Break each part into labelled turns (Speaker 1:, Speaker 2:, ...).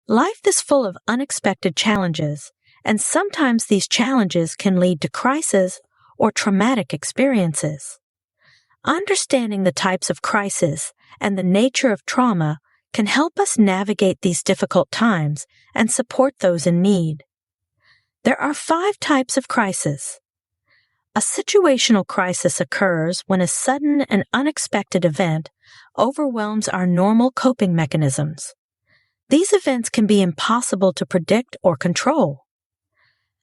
Speaker 1: Life is full of unexpected challenges, and sometimes these challenges can lead to crises or traumatic experiences. Understanding the types of crises and the nature of trauma can help us navigate these difficult times and support those in need. There are 5 types of crisis. A situational crisis occurs when a sudden and unexpected event overwhelms our normal coping mechanisms. These events can be impossible to predict or control.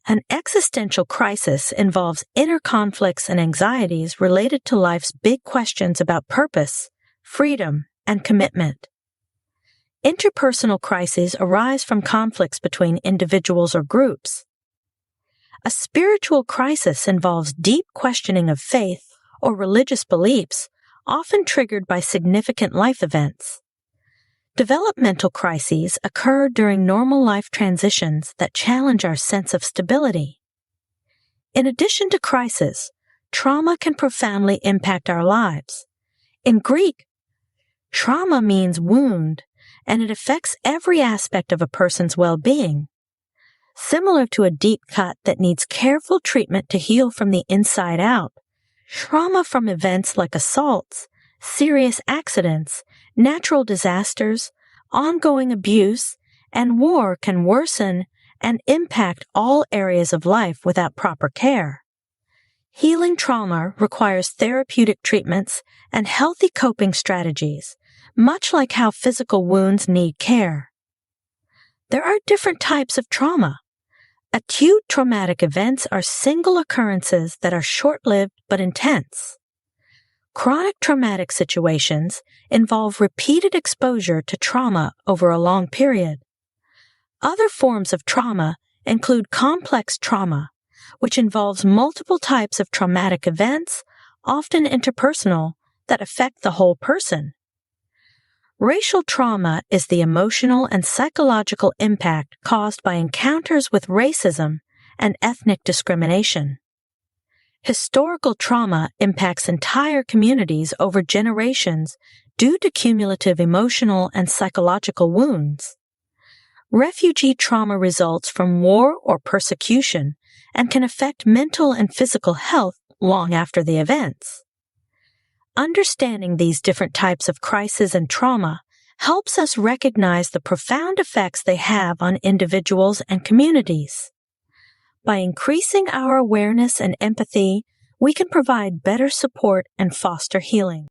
Speaker 1: An existential crisis involves inner conflicts and anxieties related to life's big questions about purpose, freedom, and commitment. Interpersonal crises arise from conflicts between individuals or groups. A spiritual crisis involves deep questioning of faith or religious beliefs, often triggered by significant life events. Developmental crises occur during normal life transitions that challenge our sense of stability. In addition to crisis, trauma can profoundly impact our lives. In Greek, trauma means wound, and it affects every aspect of a person's well-being. Similar to a deep cut that needs careful treatment to heal from the inside out, trauma from events like assaults, serious accidents, natural disasters, ongoing abuse, and war can worsen and impact all areas of life without proper care. Healing trauma requires therapeutic treatments and healthy coping strategies, much like how physical wounds need care. There are different types of trauma. Acute traumatic events are single occurrences that are short-lived but intense. Chronic traumatic situations involve repeated exposure to trauma over a long period. Other forms of trauma include complex trauma, which involves multiple types of traumatic events, often interpersonal, that affect the whole person. Racial trauma is the emotional and psychological impact caused by encounters with racism and ethnic discrimination. Historical trauma impacts entire communities over generations due to cumulative emotional and psychological wounds. Refugee trauma results from war or persecution and can affect mental and physical health long after the events. Understanding these different types of crisis and trauma helps us recognize the profound effects they have on individuals and communities. By increasing our awareness and empathy, we can provide better support and foster healing.